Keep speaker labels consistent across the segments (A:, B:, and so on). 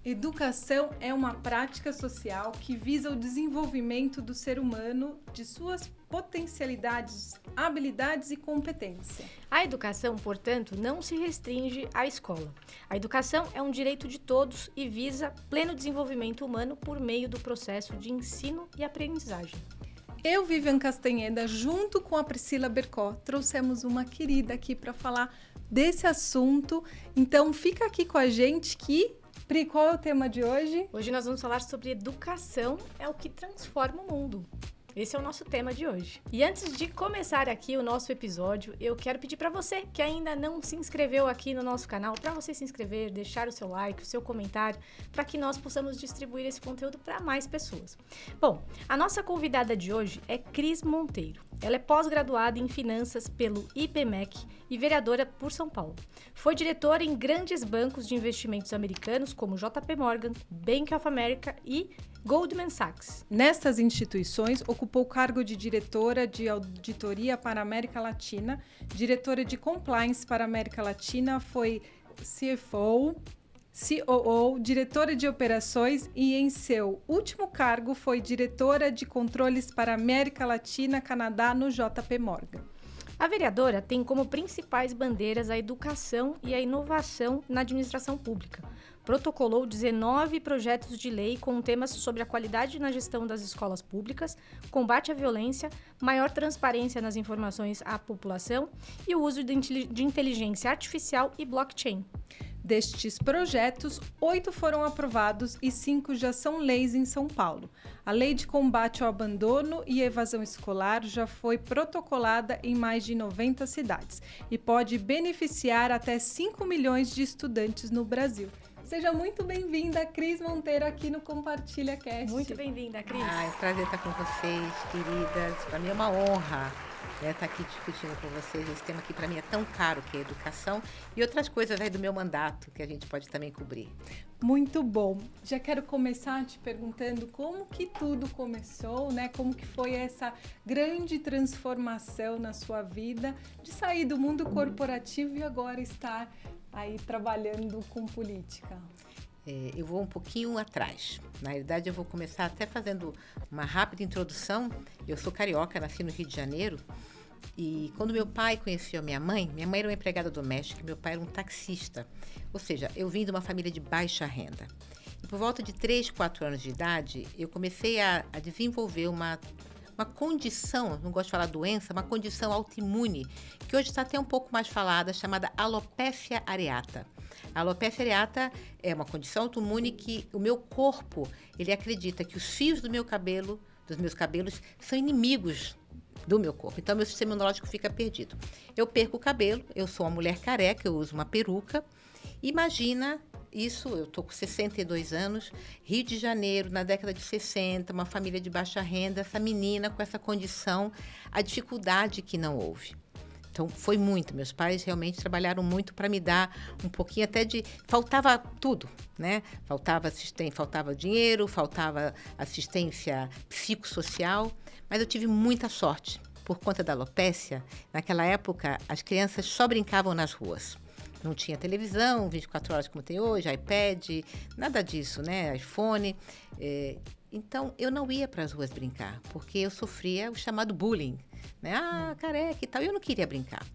A: Educação é uma prática social que visa o desenvolvimento do ser humano, de suas potencialidades, habilidades e competência.
B: A educação, portanto, não se restringe à escola. A educação é um direito de todos e visa pleno desenvolvimento humano por meio do processo de ensino e aprendizagem.
A: Eu, Vivian Castanheda, junto com a Priscila Bercó, trouxemos uma querida aqui para falar desse assunto. Então, fica aqui com a gente que... Pri, qual é o tema de hoje?
B: Hoje nós vamos falar sobre educação é o que transforma o mundo. Esse é o nosso tema de hoje. E antes de começar aqui o nosso episódio, eu quero pedir para você que ainda não se inscreveu aqui no nosso canal, para você se inscrever, deixar o seu like, o seu comentário, para que nós possamos distribuir esse conteúdo para mais pessoas. Bom, a nossa convidada de hoje é Cris Monteiro. Ela é pós-graduada em Finanças pelo IBMEC e vereadora por São Paulo. Foi diretora em grandes bancos de investimentos americanos como JP Morgan, Bank of America e Goldman Sachs.
A: Nessas instituições, ocupou o cargo de diretora de auditoria para a América Latina, diretora de compliance para a América Latina, foi CFO, COO, diretora de operações e em seu último cargo foi diretora de controles para a América Latina, Canadá, no JP Morgan.
B: A vereadora tem como principais bandeiras a educação e a inovação na administração pública. Protocolou 19 projetos de lei com temas sobre a qualidade na gestão das escolas públicas, combate à violência, maior transparência nas informações à população e o uso de inteligência artificial e blockchain.
A: Destes projetos, 8 foram aprovados e 5 já são leis em São Paulo. A Lei de Combate ao Abandono e Evasão Escolar já foi protocolada em mais de 90 cidades e pode beneficiar até 5 milhões de estudantes no Brasil. Seja muito bem-vinda, Cris Monteiro, aqui no Compartilha Cast.
B: Muito bem-vinda, Cris.
C: É um prazer estar com vocês, queridas. Para mim é uma honra estar aqui discutindo com vocês esse tema que para mim é tão caro, que é a educação e outras coisas aí do meu mandato que a gente pode também cobrir.
A: Muito bom. Já quero começar te perguntando como que tudo começou, né? Como que foi essa grande transformação na sua vida de sair do mundo corporativo e agora estar aí trabalhando com política?
C: Eu vou um pouquinho atrás. Na realidade, eu vou começar até fazendo uma rápida introdução. Eu sou carioca, nasci no Rio de Janeiro. E quando meu pai conheceu minha mãe era uma empregada doméstica e meu pai era um taxista. Ou seja, eu vim de uma família de baixa renda. E por volta de 3, 4 anos de idade, eu comecei a desenvolver uma condição, não gosto de falar doença, uma condição autoimune, que hoje está até um pouco mais falada, chamada alopecia areata. A alopecia areata é uma condição autoimune que o meu corpo, ele acredita que os fios dos meus cabelos, são inimigos do meu corpo. Então, meu sistema imunológico fica perdido. Eu perco o cabelo, eu sou uma mulher careca, eu uso uma peruca. Imagina isso, eu estou com 62 anos, Rio de Janeiro, na década de 60, uma família de baixa renda, essa menina com essa condição, a dificuldade que não houve. Então, foi muito. Meus pais realmente trabalharam muito para me dar um pouquinho até de... Faltava tudo, né? Faltava dinheiro, faltava assistência psicossocial, mas eu tive muita sorte. Por conta da alopécia, naquela época, as crianças só brincavam nas ruas. Não tinha televisão, 24 horas como tem hoje, iPad, nada disso, né? iPhone. Então, eu não ia para as ruas brincar, porque eu sofria o chamado bullying, né? Careca e tal, e eu não queria brincar.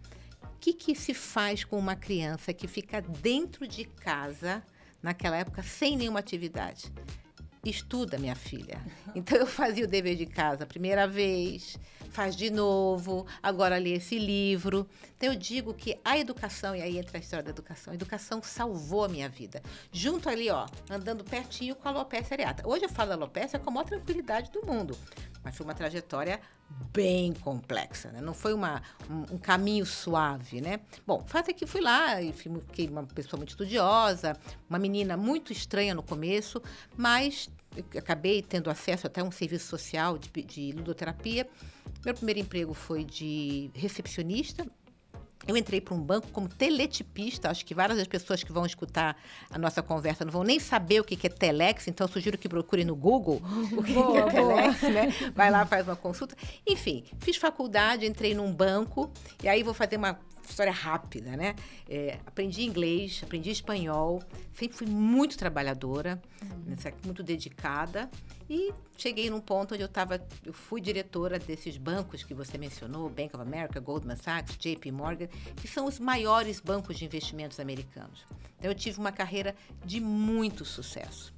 C: O que se faz com uma criança que fica dentro de casa, naquela época, sem nenhuma atividade? Estuda, minha filha. Então, eu fazia o dever de casa a primeira vez, faz de novo, agora lê esse livro. Então, eu digo que a educação, e aí entra a história da educação, a educação salvou a minha vida. Junto ali, andando pertinho com a alopecia areata. Hoje eu falo da alopecia com a maior tranquilidade do mundo, mas foi uma trajetória bem complexa, né? Não foi um caminho suave, né? Bom, o fato é que fui lá e fiquei uma pessoa muito estudiosa, uma menina muito estranha no começo, mas eu acabei tendo acesso até a um serviço social de ludoterapia. Meu primeiro emprego foi de recepcionista Eu entrei para um banco como teletipista. Acho que várias das pessoas que vão escutar a nossa conversa não vão nem saber o que é telex, então sugiro que procure no Google o que é telex, né? Vai lá, faz uma consulta. Enfim, fiz faculdade, entrei num banco, e aí vou fazer uma história rápida, né? Aprendi inglês, aprendi espanhol, sempre fui muito trabalhadora, muito dedicada, e cheguei num ponto onde eu fui diretora desses bancos que você mencionou, Bank of America, Goldman Sachs, JP Morgan, que são os maiores bancos de investimentos americanos. Então, eu tive uma carreira de muito sucesso.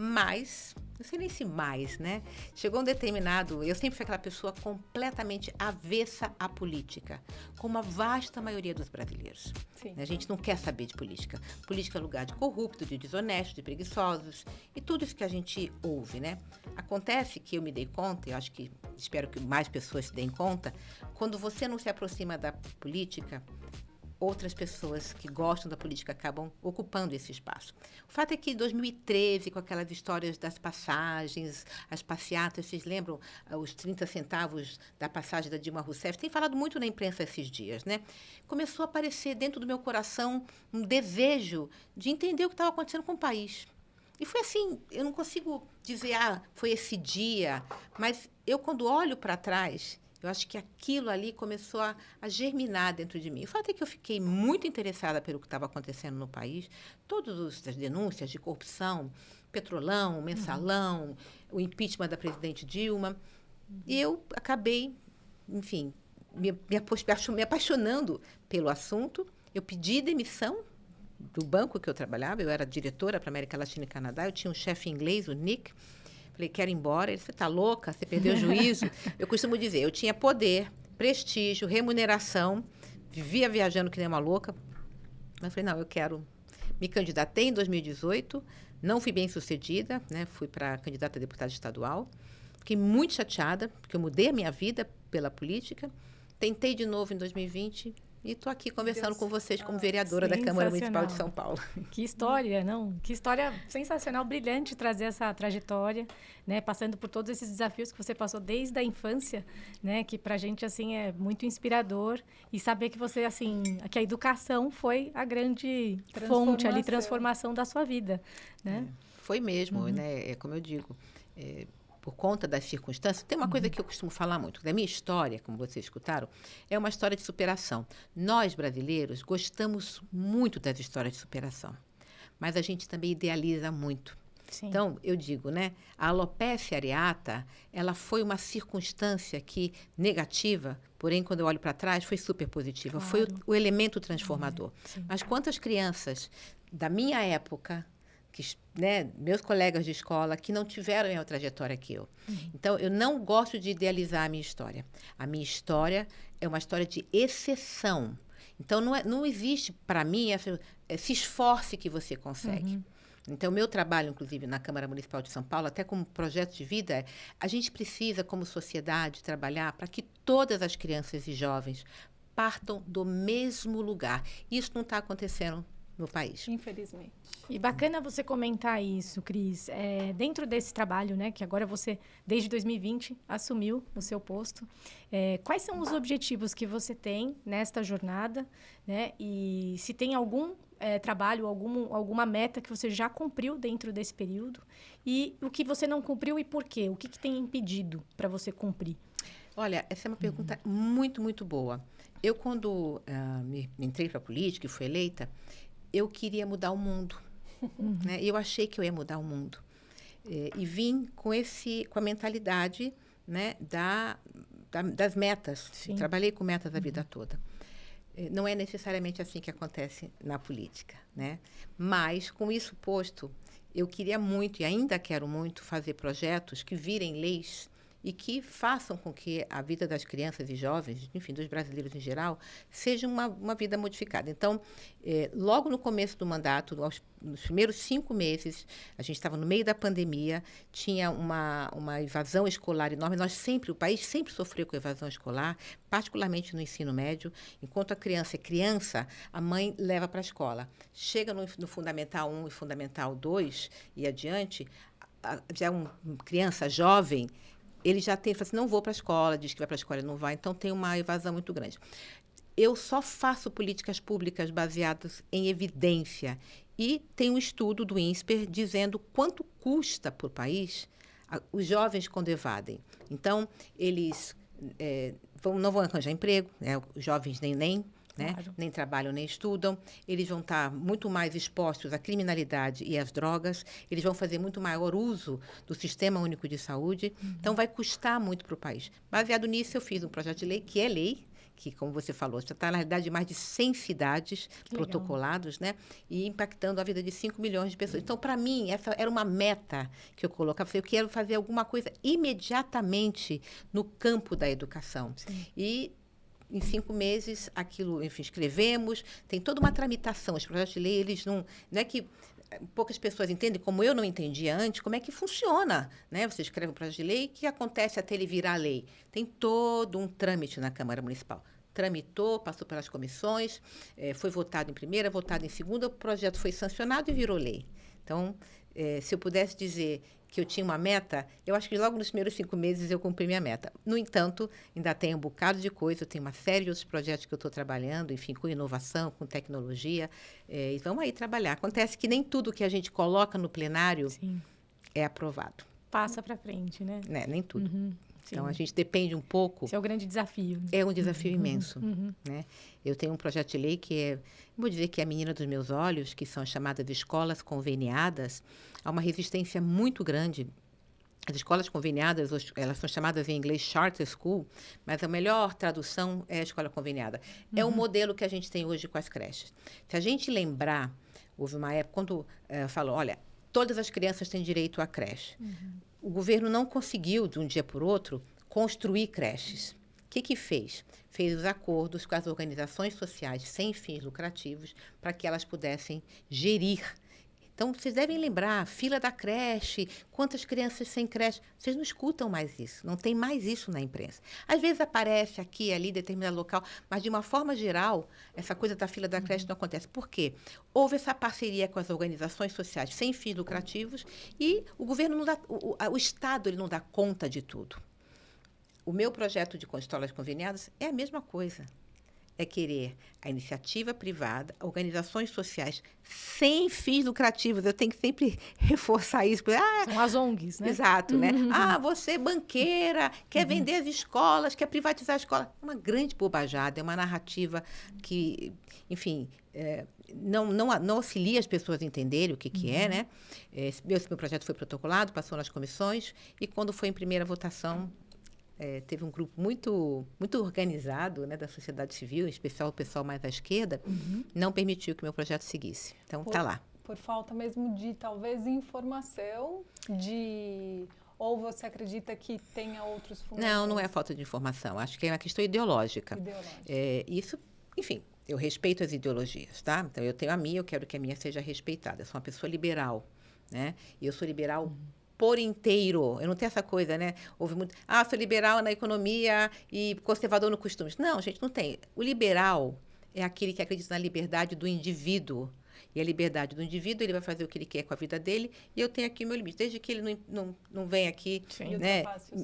C: Mas, não sei nem se mais, né? Chegou um determinado... Eu sempre fui aquela pessoa completamente avessa à política, como a vasta maioria dos brasileiros.
A: Sim.
C: A gente não quer saber de política. Política é lugar de corrupto, de desonesto, de preguiçosos, e tudo isso que a gente ouve, né? Acontece que eu me dei conta, eu espero que mais pessoas se deem conta, quando você não se aproxima da política, outras pessoas que gostam da política acabam ocupando esse espaço. O fato é que em 2013, com aquelas histórias das passagens, as passeatas, vocês lembram os 30 centavos da passagem da Dilma Rousseff? Tem falado muito na imprensa esses dias, né? Começou a aparecer dentro do meu coração um desejo de entender o que estava acontecendo com o país. E foi assim, eu não consigo dizer, foi esse dia, mas eu, quando olho para trás, eu acho que aquilo ali começou a germinar dentro de mim. O fato é que eu fiquei muito interessada pelo que estava acontecendo no país. Todas as denúncias de corrupção, Petrolão, Mensalão, o impeachment da presidente Dilma. E eu acabei, enfim, me apaixonando pelo assunto. Eu pedi demissão do banco que eu trabalhava. Eu era diretora para América Latina e Canadá. Eu tinha um chefe inglês, o Nick. Falei, quero ir embora. Ele disse, você está louca? Você perdeu o juízo? Eu costumo dizer, eu tinha poder, prestígio, remuneração, vivia viajando que nem uma louca. Mas eu falei, não, eu quero... Me candidatei em 2018, não fui bem sucedida, né? Fui para candidata a deputada estadual. Fiquei muito chateada, porque eu mudei a minha vida pela política. Tentei de novo em 2020... E estou aqui conversando com vocês como vereadora da Câmara Municipal de São Paulo.
B: Que história, não? Que história sensacional, brilhante trazer essa trajetória, né? Passando por todos esses desafios que você passou desde a infância, né? Que para a gente, assim, é muito inspirador. E saber que você, assim, que a educação foi a grande fonte ali, transformação da sua vida, né?
C: Foi mesmo, né? Como eu digo... por conta das circunstâncias, tem uma coisa que eu costumo falar muito, da minha história, como vocês escutaram, é uma história de superação. Nós, brasileiros, gostamos muito das histórias de superação, mas a gente também idealiza muito. Sim. Então, eu digo, né, a alopecia areata, ela foi uma circunstância negativa, porém, quando eu olho para trás, foi super positiva. Claro. Foi o elemento transformador. Mas quantas crianças da minha época... né, meus colegas de escola que não tiveram a mesma trajetória que eu. Então, eu não gosto de idealizar a minha história. A minha história é uma história de exceção. Então, não existe, para mim, se esforce que você consegue. Então, o meu trabalho, inclusive, na Câmara Municipal de São Paulo, até como projeto de vida, a gente precisa, como sociedade, trabalhar para que todas as crianças e jovens partam do mesmo lugar. Isso não está acontecendo no país.
A: Infelizmente.
B: E bacana você comentar isso, Cris. Dentro desse trabalho, né, que agora você, desde 2020, assumiu o seu posto, quais são os objetivos que você tem nesta jornada, né? E se tem algum trabalho, alguma meta que você já cumpriu dentro desse período e o que você não cumpriu e por quê? O que tem impedido para você cumprir?
C: Olha, essa é uma pergunta muito, muito boa. Eu, quando me entrei para a política e fui eleita, eu queria mudar o mundo. Né? Eu achei que eu ia mudar o mundo. E vim com a mentalidade, né, das metas. Sim. Trabalhei com metas a vida toda. Não é necessariamente assim que acontece na política, né? Mas, com isso posto, eu queria muito, e ainda quero muito, fazer projetos que virem leis e que façam com que a vida das crianças e jovens, enfim, dos brasileiros em geral, seja uma vida modificada. Então, logo no começo do mandato, nos primeiros 5 meses, a gente estava no meio da pandemia, tinha uma evasão escolar enorme. O país sempre sofreu com evasão escolar, particularmente no ensino médio. Enquanto a criança é criança, a mãe leva para a escola. Chega no Fundamental 1 e Fundamental 2 e adiante, já é uma criança jovem, ele já fala assim, não vou para a escola, diz que vai para a escola e não vai, então tem uma evasão muito grande. eu só faço políticas públicas baseadas em evidência. E tem um estudo do INSPER dizendo quanto custa para o país os jovens quando evadem. Então, eles não vão arranjar emprego, né? Os jovens nem
B: Claro.
C: nem trabalham, nem estudam. Eles vão estar muito mais expostos à criminalidade e às drogas. Eles vão fazer muito maior uso do Sistema Único de Saúde. Então, vai custar muito para o país. Baseado nisso, eu fiz um projeto de lei, que é lei, que, como você falou, já está, na realidade, em mais de 100 cidades protocolados, né? E impactando a vida de 5 milhões de pessoas. Então, para mim, essa era uma meta que eu colocava. Eu quero fazer alguma coisa imediatamente no campo da educação.
B: Sim.
C: E em 5 meses, aquilo, enfim, escrevemos, tem toda uma tramitação. Os projetos de lei, eles não é que poucas pessoas entendem, como eu não entendia antes, como é que funciona, né? Você escreve um projeto de lei, o que acontece até ele virar lei? Tem todo um trâmite na Câmara Municipal. Tramitou, passou pelas comissões, foi votado em primeira, votado em segunda, o projeto foi sancionado e virou lei. Então, se eu pudesse dizer que eu tinha uma meta, eu acho que logo nos primeiros 5 meses eu cumpri minha meta. No entanto, ainda tenho um bocado de coisa, eu tenho uma série de outros projetos que eu estou trabalhando, enfim, com inovação, com tecnologia, e vamos aí trabalhar. Acontece que nem tudo que a gente coloca no plenário
B: Sim.
C: é aprovado.
B: Passa para frente, né?
C: Nem tudo. Então,
B: Sim.
C: a gente depende um pouco.
B: Esse é o grande desafio.
C: É um desafio imenso. Né? Eu tenho um projeto de lei que vou dizer que é a menina dos meus olhos, que são as chamadas escolas conveniadas. Há uma resistência muito grande. As escolas conveniadas, elas são chamadas em inglês charter school, mas a melhor tradução é a escola conveniada. É um modelo que a gente tem hoje com as creches. Se a gente lembrar, houve uma época, quando falou, olha, todas as crianças têm direito à creche. O governo não conseguiu, de um dia para o outro, construir creches. O que fez? Fez os acordos com as organizações sociais sem fins lucrativos para que elas pudessem gerir. Então, vocês devem lembrar, fila da creche, quantas crianças sem creche. Vocês não escutam mais isso, não tem mais isso na imprensa. Às vezes aparece aqui, ali, determinado local, mas de uma forma geral, essa coisa da fila da creche não acontece. Por quê? Houve essa parceria com as organizações sociais sem fins lucrativos e o governo não dá, o Estado ele não dá conta de tudo. O meu projeto de escolas conveniadas é a mesma coisa. É querer a iniciativa privada, organizações sociais sem fins lucrativos. Eu tenho que sempre reforçar isso.
B: São as ONGs, né?
C: Exato, né? Você banqueira, quer vender as escolas, quer privatizar a escola. É uma grande bobajada, é uma narrativa que, enfim, não auxilia as pessoas a entenderem o que é, né? Esse meu projeto foi protocolado, passou nas comissões e quando foi em primeira votação, teve um grupo muito organizado, né, da sociedade civil, em especial o pessoal mais à esquerda, não permitiu que meu projeto seguisse. Então, está lá.
A: Por falta mesmo de, talvez, informação, ou você acredita que tenha outros fundamentos?
C: Não é falta de informação. Acho que é uma questão ideológica. Isso, enfim, eu respeito as ideologias, tá? Então, eu tenho a minha, eu quero que a minha seja respeitada. Eu sou uma pessoa liberal, né? E eu sou liberal por inteiro. Eu não tenho essa coisa, né? Houve muito... sou liberal na economia e conservador no costumes. Não, gente, não tem. O liberal é aquele que acredita na liberdade do indivíduo. E a liberdade do indivíduo, ele vai fazer o que ele quer com a vida dele, e eu tenho aqui o meu limite. Desde que ele não venha aqui, né,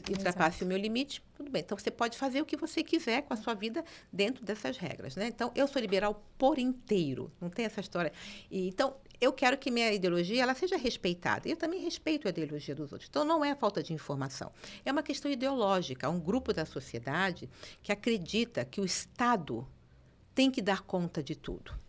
C: ultrapasse o meu limite, tudo bem. Então, você pode fazer o que você quiser com a sua vida dentro dessas regras, né? Então, eu sou liberal por inteiro. Não tem essa história. Então, eu quero que minha ideologia ela seja respeitada. Eu também respeito a ideologia dos outros. Então, não é falta de informação. É uma questão ideológica. Há um grupo da sociedade que acredita que o Estado tem que dar conta de tudo.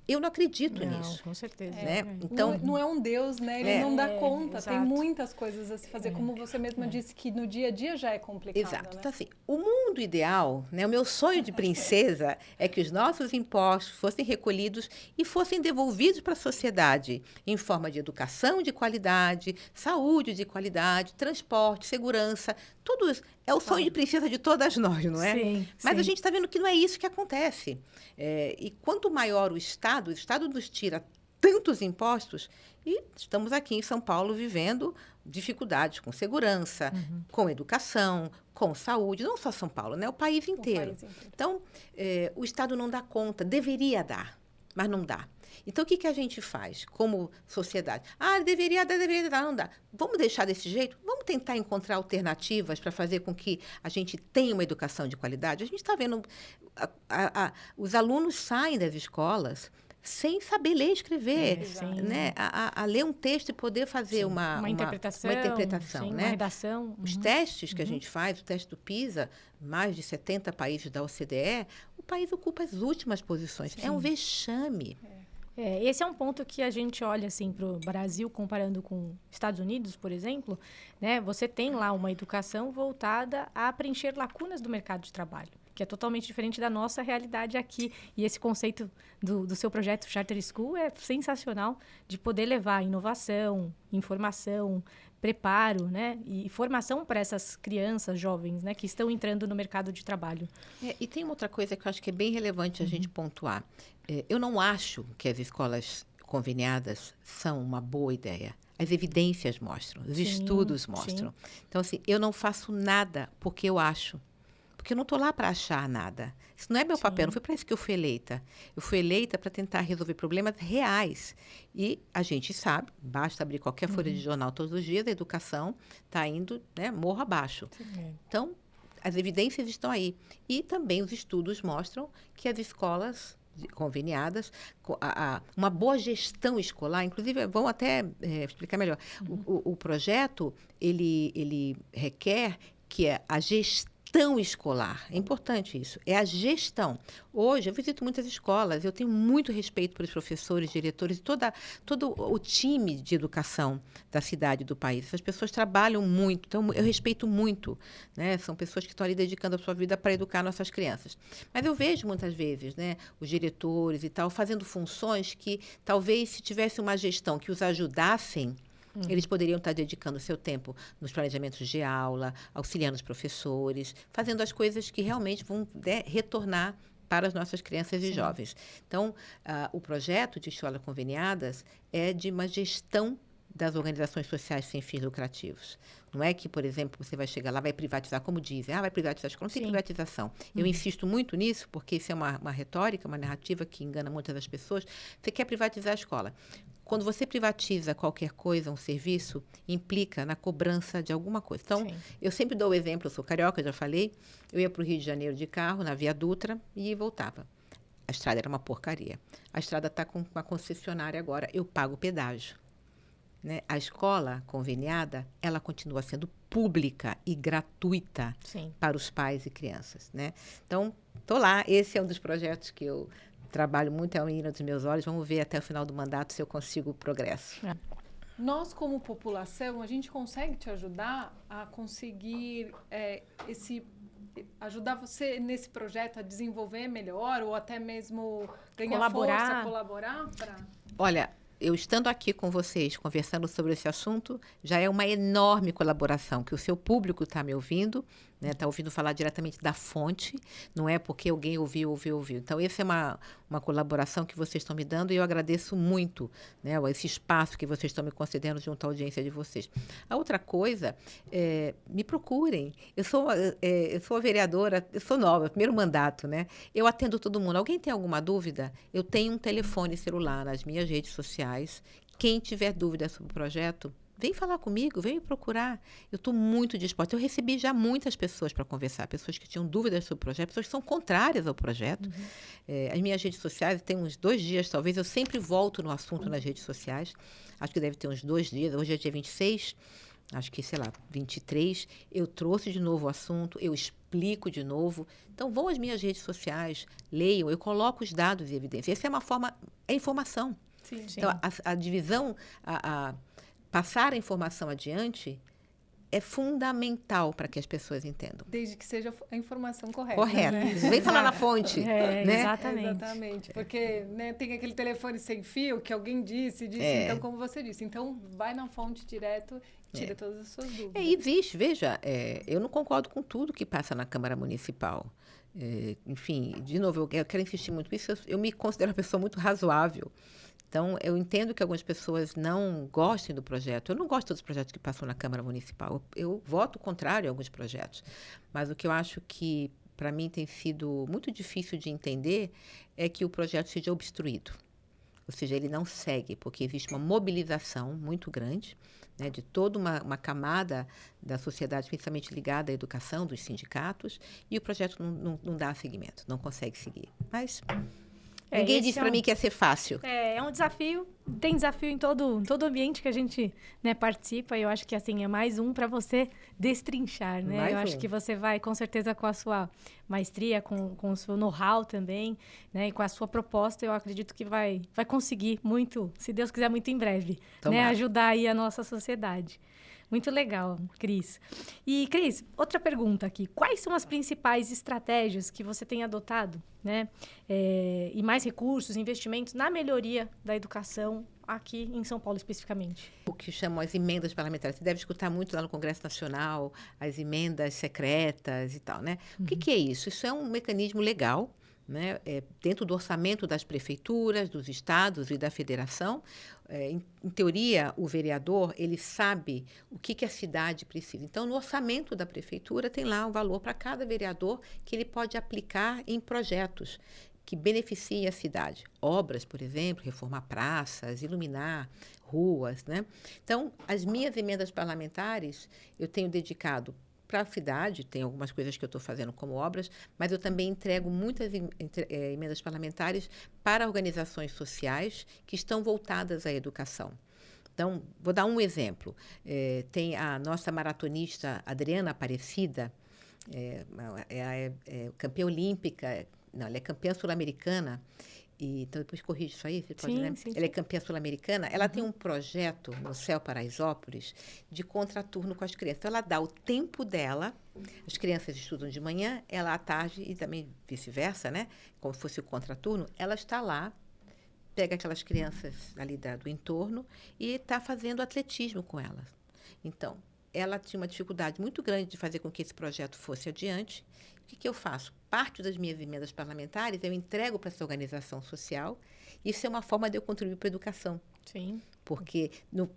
C: Eu não acredito nisso.
B: Com certeza.
C: Né? Então,
A: não é um Deus, né? Ele não dá conta.
B: Exato.
A: Tem muitas coisas a se fazer. Como você mesma disse, que no dia a dia já é complicado.
C: Exato.
A: Né?
C: Então, assim, o mundo ideal, né, o meu sonho de princesa é que os nossos impostos fossem recolhidos e fossem devolvidos para a sociedade em forma de educação de qualidade, saúde de qualidade, transporte, segurança, tudo isso. É o sonho de princesa de todas nós, não é?
B: Sim,
C: Mas a gente está vendo que não é isso que acontece. E quanto maior o Estado nos tira tantos impostos e estamos aqui em São Paulo vivendo dificuldades com segurança, com educação, com saúde, não só São Paulo, né? O país inteiro. Então, o Estado não dá conta, deveria dar, mas não dá. Então, o que a gente faz como sociedade? Deveria dar, não dá. Vamos deixar desse jeito? Vamos vamos tentar encontrar alternativas para fazer com que a gente tenha uma educação de qualidade. A gente está vendo, os alunos saem das escolas sem saber ler e escrever, né? A ler um texto e poder fazer uma interpretação,
B: sim,
C: né?
B: Uma redação.
C: Os testes que a gente faz, o teste do PISA, mais de 70 países da OCDE, o país ocupa as últimas posições. Sim. É um vexame.
B: Esse é um ponto que a gente olha assim, para o Brasil, comparando com Estados Unidos, por exemplo, né? Você tem lá uma educação voltada a preencher lacunas do mercado de trabalho, que é totalmente diferente da nossa realidade aqui. E esse conceito do seu projeto Charter School é sensacional, de poder levar inovação, informação, preparo, né? E formação para essas crianças jovens, né? Que estão entrando no mercado de trabalho.
C: E tem uma outra coisa que eu acho que é bem relevante a gente pontuar. Eu não acho que as escolas conveniadas são uma boa ideia. As evidências mostram, os estudos mostram. Sim. Então, assim, eu não faço nada porque eu acho. Porque eu não estou lá para achar nada. Isso não é meu papel, não foi para isso que eu fui eleita. Eu fui eleita para tentar resolver problemas reais. E a gente sabe, basta abrir qualquer folha de jornal todos os dias, a educação está indo, né, morro abaixo. Então, as evidências estão aí. E também os estudos mostram que as escolas conveniadas, uma boa gestão escolar, inclusive, vamos até explicar melhor. O projeto, ele requer que a gestão escolar, é importante isso, é a gestão. Hoje, eu visito muitas escolas, eu tenho muito respeito pelos professores, diretores, todo o time de educação da cidade e do país. Essas pessoas trabalham muito, então eu respeito muito, né? São pessoas que estão ali dedicando a sua vida para educar nossas crianças. Mas eu vejo muitas vezes, né, os diretores e tal, fazendo funções que talvez se tivesse uma gestão que os ajudassem, eles poderiam estar dedicando seu tempo nos planejamentos de aula, auxiliando os professores, fazendo as coisas que realmente vão retornar para as nossas crianças e jovens. Então, o projeto de escolas conveniadas é de uma gestão das organizações sociais sem fins lucrativos. Não é que, por exemplo, você vai chegar lá, vai privatizar, como dizem, vai privatizar a escola. Não tem privatização. Eu insisto muito nisso, porque isso é uma retórica, uma narrativa que engana muitas das pessoas. Você quer privatizar a escola. Quando você privatiza qualquer coisa, um serviço, implica na cobrança de alguma coisa. Então, eu sempre dou o exemplo, eu sou carioca, já falei, eu ia para o Rio de Janeiro de carro, na Via Dutra, e voltava. A estrada era uma porcaria. A estrada está com uma concessionária agora, eu pago pedágio. Né? A escola conveniada, ela continua sendo pública e gratuita para os pais e crianças. Né? Então, estou lá, esse é um dos projetos que eu trabalho muito, é a menina dos meus olhos. Vamos ver até o final do mandato se eu consigo progresso.
A: Nós, como população, a gente consegue te ajudar a conseguir ajudar você nesse projeto a desenvolver melhor ou até mesmo ganhar força, colaborar?
C: Olha, eu estando aqui com vocês, conversando sobre esse assunto, já é uma enorme colaboração, que o seu público está me ouvindo, né? Está ouvindo falar diretamente da fonte, não é porque alguém ouviu. Então, essa é uma colaboração que vocês estão me dando e eu agradeço muito, né, esse espaço que vocês estão me concedendo junto à audiência de vocês. A outra coisa, me procurem. Eu sou a vereadora, eu sou nova, primeiro mandato, né? Eu atendo todo mundo. Alguém tem alguma dúvida? Eu tenho um telefone celular nas minhas redes sociais. Quem tiver dúvida sobre o projeto, vem falar comigo, vem me procurar. Eu estou muito disposta. Eu recebi já muitas pessoas para conversar, pessoas que tinham dúvidas sobre o projeto, pessoas que são contrárias ao projeto. As minhas redes sociais, tem uns 2 dias, talvez, eu sempre volto no assunto nas redes sociais. Acho que deve ter uns 2 dias. Hoje é dia 26, acho que, 23. Eu trouxe de novo o assunto, eu explico de novo. Então, vão às minhas redes sociais, leiam, eu coloco os dados e evidências. Essa é uma forma, é informação.
A: Sim.
C: Então, a divisão, passar a informação adiante é fundamental para que as pessoas entendam.
A: Desde que seja a informação correta.
C: Correta. Né? Vem falar na fonte. Né?
A: Exatamente. Porque, né, tem aquele telefone sem fio que alguém disse, então, como você disse. Então, vai na fonte direto e tira todas as suas dúvidas.
C: Existe, veja, eu não concordo com tudo que passa na Câmara Municipal. Enfim, de novo, eu quero insistir muito nisso. Eu me considero uma pessoa muito razoável. Então, eu entendo que algumas pessoas não gostem do projeto. Eu não gosto dos projetos que passam na Câmara Municipal. Eu voto contrário a alguns projetos. Mas o que eu acho que, para mim, tem sido muito difícil de entender é que o projeto seja obstruído. ou seja, ele não segue, porque existe uma mobilização muito grande, né, de toda uma camada da sociedade, principalmente ligada à educação, dos sindicatos, e o projeto não dá seguimento, não consegue seguir. Mas ninguém disse para mim que ia ser fácil.
B: É um desafio, tem desafio em todo ambiente que a gente, né, participa, e eu acho que assim, é mais um para você destrinchar, né? Eu acho que você vai, com certeza, com a sua maestria, com o seu know-how também, né, e com a sua proposta, eu acredito que vai conseguir muito, se Deus quiser, muito em breve, né, ajudar aí a nossa sociedade. Muito legal, Cris. E, Cris, outra pergunta aqui. Quais são as principais estratégias que você tem adotado, né? E mais recursos, investimentos na melhoria da educação aqui em São Paulo, especificamente?
C: O que chamam as emendas parlamentares. Você deve escutar muito lá no Congresso Nacional, as emendas secretas e tal, né? O que é isso? Isso é um mecanismo legal, né, dentro do orçamento das prefeituras, dos estados e da federação. Em teoria, o vereador, ele sabe o que a cidade precisa. Então, no orçamento da prefeitura, tem lá um valor para cada vereador que ele pode aplicar em projetos que beneficiem a cidade. Obras, por exemplo, reformar praças, iluminar ruas, né? Então, as minhas emendas parlamentares, eu tenho dedicado para a cidade, tem algumas coisas que eu estou fazendo como obras, mas eu também entrego muitas emendas parlamentares para organizações sociais que estão voltadas à educação. Então, vou dar um exemplo. Tem a nossa maratonista Adriana Aparecida, campeã olímpica, não, ela é campeã sul-americana. Então, depois corrige isso aí, você pode, né?
B: Sim.
C: Ela é campeã sul-americana. Ela tem um projeto no Céu Paraisópolis de contraturno com as crianças. Então, ela dá o tempo dela. As crianças estudam de manhã, ela à tarde, e também vice-versa, né? Como se fosse o contraturno. Ela está lá, pega aquelas crianças ali do entorno e está fazendo atletismo com elas. Então, ela tinha uma dificuldade muito grande de fazer com que esse projeto fosse adiante. O que eu faço? Parte das minhas emendas parlamentares eu entrego para essa organização social. Isso é uma forma de eu contribuir para a educação.
B: Sim.
C: Porque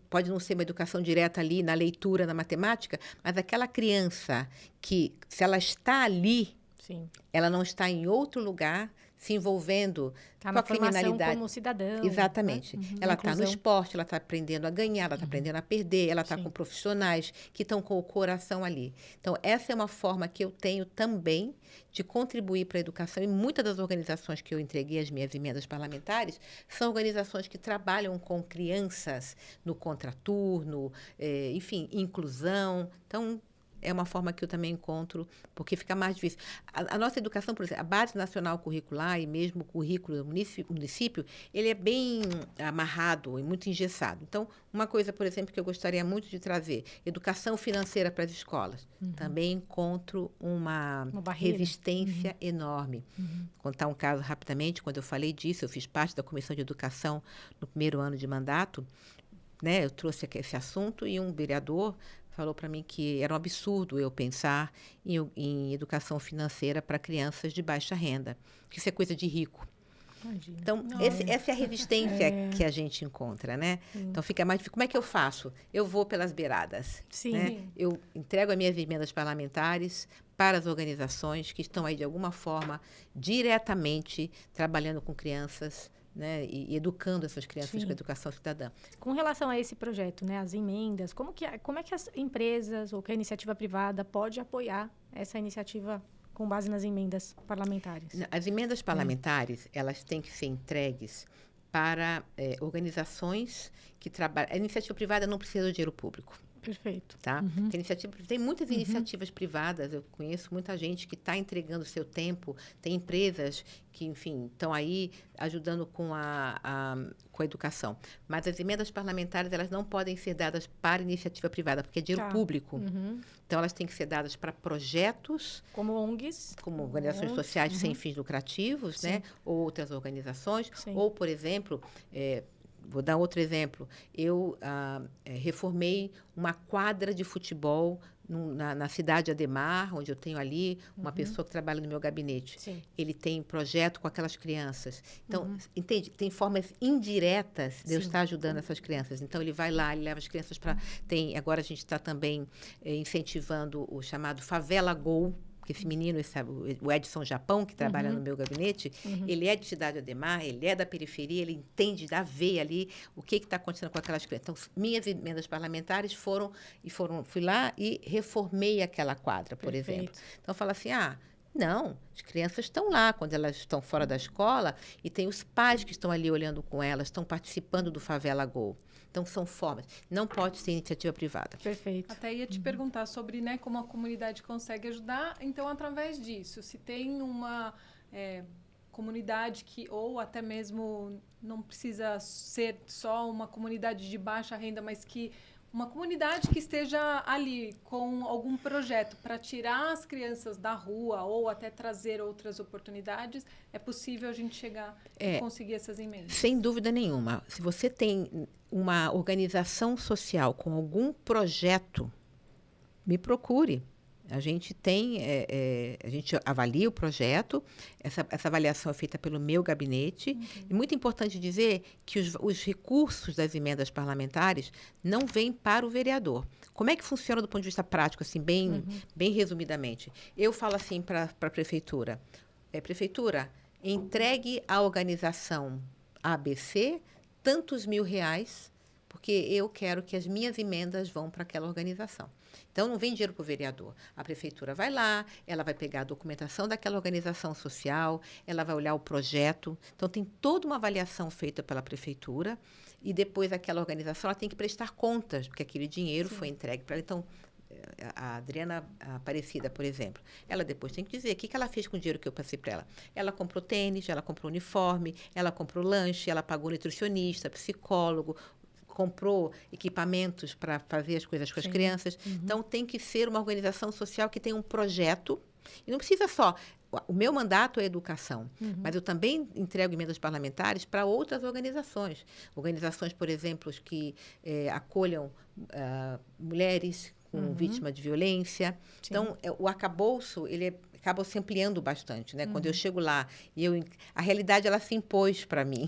C: pode não ser uma educação direta ali na leitura, na matemática, mas aquela criança que, se ela está ali,
B: sim,
C: ela não está em outro lugar se envolvendo com a criminalidade.
B: Como cidadão.
C: Exatamente.
B: Né?
C: Ela está no esporte, ela está aprendendo a ganhar, ela está aprendendo a perder, ela está com profissionais que estão com o coração ali. Então, essa é uma forma que eu tenho também de contribuir para a educação. E muitas das organizações que eu entreguei as minhas emendas parlamentares são organizações que trabalham com crianças no contraturno, enfim, inclusão. Então, é uma forma que eu também encontro, porque fica mais difícil. A nossa educação, por exemplo, a Base Nacional Curricular e mesmo o currículo do município, ele é bem amarrado e muito engessado. Então, uma coisa, por exemplo, que eu gostaria muito de trazer, educação financeira para as escolas. Também encontro uma resistência enorme. Contar um caso rapidamente, quando eu falei disso, eu fiz parte da Comissão de Educação no primeiro ano de mandato, né? Eu trouxe esse assunto e um vereador falou para mim que era um absurdo eu pensar em educação financeira para crianças de baixa renda, que isso é coisa de rico. Imagina. Então, essa é a resistência que a gente encontra, né? Então, fica mais difícil. Como é que eu faço? Eu vou pelas beiradas.
B: Sim.
C: Né? Eu entrego as minhas emendas parlamentares para as organizações que estão aí, de alguma forma, diretamente trabalhando com crianças, né, e educando essas crianças com a educação cidadã.
B: Com relação a esse projeto, né, as emendas, como é que as empresas ou que a iniciativa privada pode apoiar essa iniciativa com base nas emendas parlamentares?
C: As emendas parlamentares, elas têm que ser entregues para organizações que trabalham. A iniciativa privada não precisa do dinheiro público.
B: Perfeito.
C: Tá? Tem muitas iniciativas privadas, eu conheço muita gente que está entregando seu tempo, tem empresas que, enfim, estão aí ajudando com a educação. Mas as emendas parlamentares, elas não podem ser dadas para iniciativa privada, porque é dinheiro público. Então, elas têm que ser dadas para projetos...
B: Como ONGs.
C: Como organizações sociais sem fins lucrativos, né? Ou outras organizações. Sim. Ou, por exemplo... Vou dar outro exemplo. Eu reformei uma quadra de futebol na cidade de Ademar, onde eu tenho ali uma pessoa que trabalha no meu gabinete. Sim. Ele tem projeto com aquelas crianças. Então, entende? Tem formas indiretas de eu estar ajudando essas crianças. Então, ele vai lá, ele leva as crianças para... Agora, a gente está também incentivando o chamado Favela Go, porque esse menino, o Edson Japão, que trabalha no meu gabinete, ele é de Cidade Ademar, ele é da periferia, ele entende da veia ali o que está acontecendo com aquelas crianças. Então, minhas emendas parlamentares fui lá e reformei aquela quadra, por exemplo. Então, fala assim, não, as crianças estão lá quando elas estão fora da escola e tem os pais que estão ali olhando com elas, estão participando do Favela Go. Então, são formas. Não pode ser iniciativa privada.
B: Perfeito.
A: Até ia te perguntar sobre, né, como a comunidade consegue ajudar. Então, através disso, se tem uma comunidade que, ou até mesmo não precisa ser só uma comunidade de baixa renda, mas que uma comunidade que esteja ali com algum projeto para tirar as crianças da rua ou até trazer outras oportunidades, é possível a gente chegar e conseguir essas emendas? Sem
C: dúvida nenhuma. Se você tem uma organização social com algum projeto, me procure. A gente a gente avalia o projeto, essa avaliação é feita pelo meu gabinete. É muito importante dizer que os recursos das emendas parlamentares não vêm para o vereador. Como é que funciona do ponto de vista prático, assim, bem resumidamente? Eu falo assim para a prefeitura, prefeitura, entregue à organização ABC tantos R$1.000, porque eu quero que as minhas emendas vão para aquela organização. Então, não vem dinheiro para o vereador. A prefeitura vai lá, ela vai pegar a documentação daquela organização social, ela vai olhar o projeto. Então, tem toda uma avaliação feita pela prefeitura e depois aquela organização ela tem que prestar contas, porque aquele dinheiro foi entregue para ela. Então, a Adriana Aparecida, por exemplo, ela depois tem que dizer o que ela fez com o dinheiro que eu passei para ela. Ela comprou tênis, ela comprou uniforme, ela comprou lanche, ela pagou nutricionista, psicólogo, comprou equipamentos para fazer as coisas com as crianças. Então, tem que ser uma organização social que tem um projeto. E não precisa só... O meu mandato é educação, mas eu também entrego emendas parlamentares para outras organizações. Organizações, por exemplo, que acolham mulheres com vítima de violência. Sim. Então, o arcabouço, ele acaba se ampliando bastante, né? Quando eu chego lá, a realidade, ela se impôs para mim.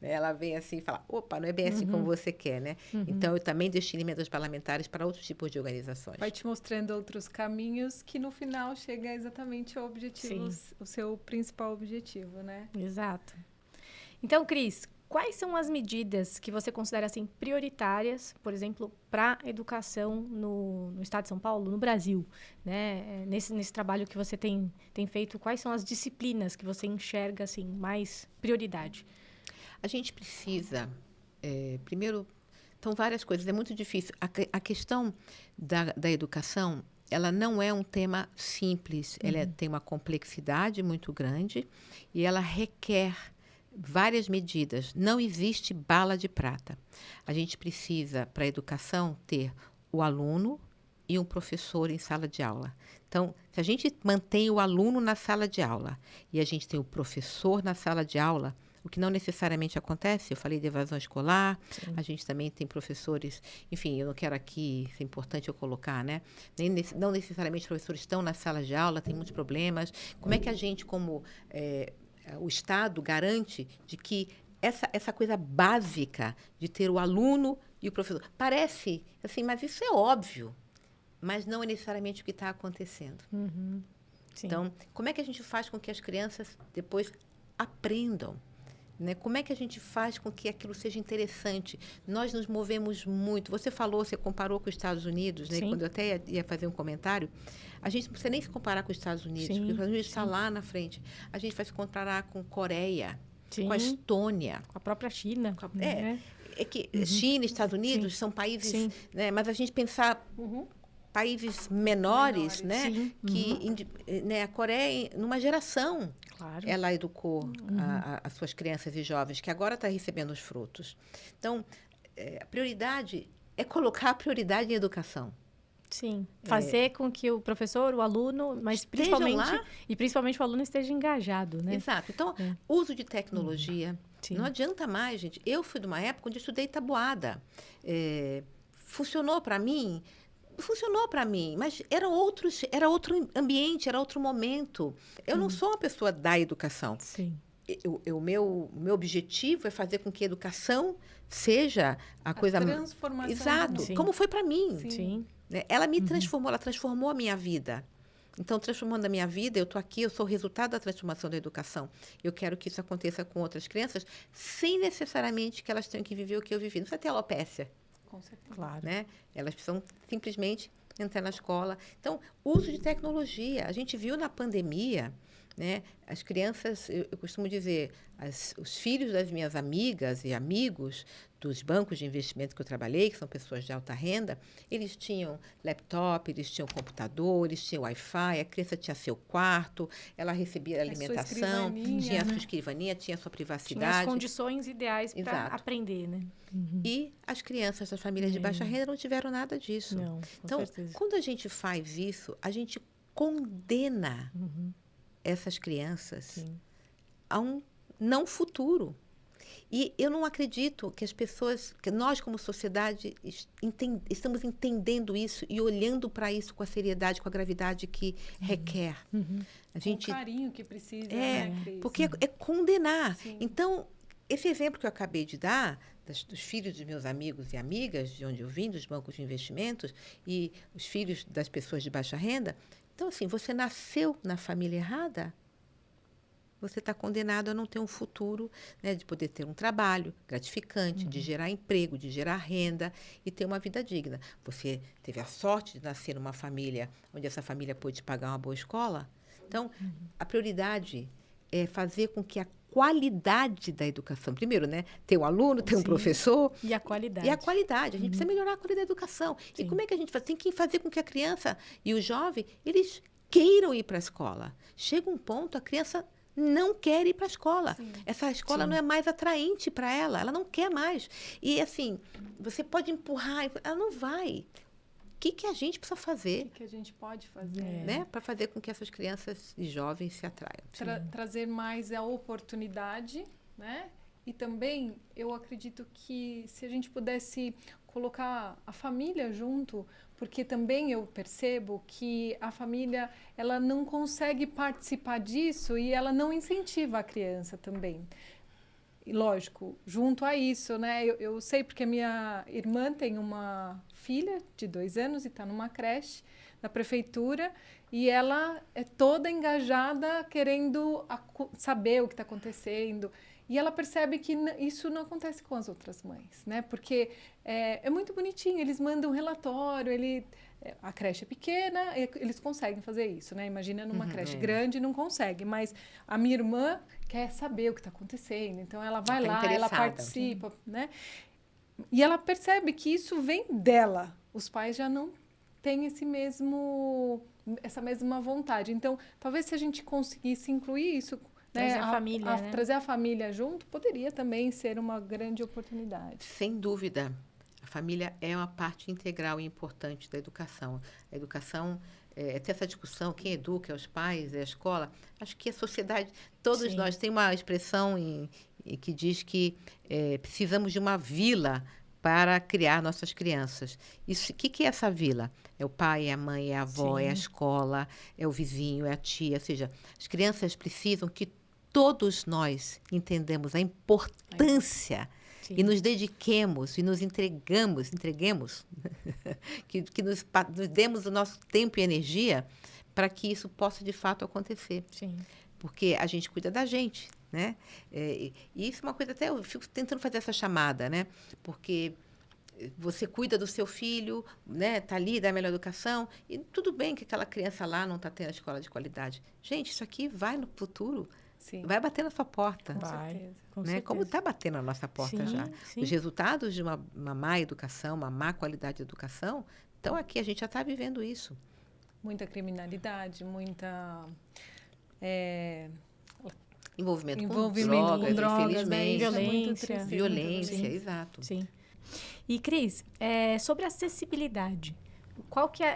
C: Ela vem assim e fala, opa, não é bem assim como você quer, né? Então, eu também destino emendas parlamentares para outros tipos de organizações.
A: Vai te mostrando outros caminhos que, no final, chega exatamente ao objetivo, o seu principal objetivo, né?
B: Exato. Então, Cris, quais são as medidas que você considera, assim, prioritárias, por exemplo, para a educação no estado de São Paulo, no Brasil, né? Nesse trabalho que você tem feito, quais são as disciplinas que você enxerga, assim, mais prioridade?
C: A gente precisa, primeiro, são várias coisas, é muito difícil. A questão da educação, ela não é um tema simples, ela tem uma complexidade muito grande e ela requer várias medidas. Não existe bala de prata. A gente precisa, para a educação, ter o aluno e um professor em sala de aula. Então, se a gente mantém o aluno na sala de aula e a gente tem o professor na sala de aula, o que não necessariamente acontece, eu falei de evasão escolar, a gente também tem professores, enfim, eu não quero aqui, é importante eu colocar, né? Não necessariamente os professores estão na sala de aula, tem muitos problemas. Como é que a gente, como o Estado, garante de que essa coisa básica de ter o aluno e o professor, parece assim, mas isso é óbvio, mas não é necessariamente o que está acontecendo. Então, como é que a gente faz com que as crianças depois aprendam? Né? Como é que a gente faz com que aquilo seja interessante? Nós nos movemos muito. Você comparou com os Estados Unidos, né? Quando eu até ia fazer um comentário, a gente não precisa nem se comparar com os Estados Unidos, porque os Estados Unidos está lá na frente. A gente vai se comparar com Coreia, com a Estônia.
B: Com a própria China.
C: É que China e Estados Unidos são países... Né? Mas a gente pensar... países menores, né? Que né, a Coreia, numa geração, ela educou as suas crianças e jovens, que agora está recebendo os frutos. Então, a prioridade é colocar a prioridade em educação.
B: Sim, fazer com que o professor, o aluno, mas principalmente o aluno esteja engajado, né?
C: Exato. Então, uso de tecnologia. Não adianta mais, gente. Eu fui de uma época onde estudei tabuada. Funcionou para mim... Funcionou para mim, mas era outro ambiente, era outro momento. Eu não sou uma pessoa da educação. O meu objetivo é fazer com que a educação seja a coisa...
A: transformação.
C: Exato, como foi para mim. Ela me transformou, ela transformou a minha vida. Então, transformando a minha vida, eu estou aqui, eu sou o resultado da transformação da educação. Eu quero que isso aconteça com outras crianças, sem necessariamente que elas tenham que viver o que eu vivi. Não precisa ter alopécia.
A: Com certeza.
B: Claro.
C: Né? Elas precisam simplesmente entrar na escola. Então, uso de tecnologia. A gente viu na pandemia, né, as crianças, eu costumo dizer, os filhos das minhas amigas e amigos dos bancos de investimento que eu trabalhei, que são pessoas de alta renda, eles tinham laptop, eles tinham computador, eles tinham Wi-Fi, a criança tinha seu quarto, ela recebia alimentação, tinha a sua escrivaninha, tinha a sua privacidade.
B: Tinha as condições ideais para aprender, né?
C: E as crianças das famílias de baixa renda não tiveram nada disso.
B: Não,
C: então,
B: certeza.
C: Quando a gente faz isso, a gente condena essas crianças a um não futuro. E eu não acredito que as pessoas, que nós como sociedade estamos entendendo isso e olhando para isso com a seriedade, com a gravidade que requer. A gente,
A: com o carinho que precisa.
C: Porque é condenar.
A: Sim.
C: Então, esse exemplo que eu acabei de dar, dos filhos dos meus amigos e amigas, de onde eu vim, dos bancos de investimentos, e os filhos das pessoas de baixa renda. Então, assim, você nasceu na família errada, você está condenado a não ter um futuro, né, de poder ter um trabalho gratificante, de gerar emprego, de gerar renda e ter uma vida digna. Você teve a sorte de nascer numa família onde essa família pôde pagar uma boa escola. Então, a prioridade é fazer com que a qualidade da educação, primeiro, né, ter um aluno, ter um professor.
B: E a qualidade.
C: E a qualidade. A gente precisa melhorar a qualidade da educação.
B: Sim.
C: E como é que a gente faz? Tem que fazer com que a criança e o jovem, eles queiram ir para a escola. Chega um ponto, a criança não quer ir para a escola.
A: Sim.
C: Essa escola não é mais atraente para ela. Ela não quer mais. E, assim, você pode empurrar, ela não vai. O que a gente precisa fazer?
A: O que a gente pode fazer?
C: Né, para fazer com que essas crianças e jovens se atraiam?
A: Trazer mais a oportunidade, né? E também, eu acredito que se a gente pudesse colocar a família junto, porque também eu percebo que a família, ela não consegue participar disso e ela não incentiva a criança também. E, lógico, junto a isso, né? Eu sei porque a minha irmã tem uma filha de 2 anos e está numa creche da prefeitura e ela é toda engajada querendo saber o que está acontecendo. E ela percebe que isso não acontece com as outras mães, né? Porque é muito bonitinho, eles mandam um relatório, a creche é pequena, eles conseguem fazer isso, né? Imagina numa creche grande, não consegue, mas a minha irmã quer saber o que está acontecendo, então ela vai lá, ela participa, né? E ela percebe que isso vem dela, os pais já não têm essa mesma vontade. Então, talvez se a gente conseguisse incluir isso,
B: trazer a família, né?
A: Trazer a família junto poderia também ser uma grande oportunidade.
C: Sem dúvida. A família é uma parte integral e importante da educação. A educação, ter essa discussão, quem educa, é os pais, é a escola. Acho que a sociedade, todos nós, tem uma expressão que diz que precisamos de uma vila para criar nossas crianças. O que é essa vila? É o pai, é a mãe, é a avó, é a escola, é o vizinho, é a tia. Ou seja, as crianças precisam que todos nós entendemos a importância e nos dediquemos e nos entreguemos, que nos demos o nosso tempo e energia para que isso possa, de fato, acontecer.
B: Sim.
C: Porque a gente cuida da gente, né? E isso é uma coisa, até eu fico tentando fazer essa chamada, né? Porque você cuida do seu filho, né? Tá ali, dá a melhor educação, e tudo bem que aquela criança lá não está tendo a escola de qualidade. Gente, isso aqui vai no futuro, vai bater na sua porta.
A: Com certeza.
B: Com
C: né?
B: certeza.
C: Como está batendo na nossa porta já.
B: Sim.
C: Os resultados de uma má educação, uma má qualidade de educação, então aqui a gente já está vivendo isso.
A: Muita criminalidade, muita...
C: Envolvimento com
A: com drogas,
C: infelizmente.
A: né?
C: Violência, exato.
B: Sim. E, Cris, sobre acessibilidade,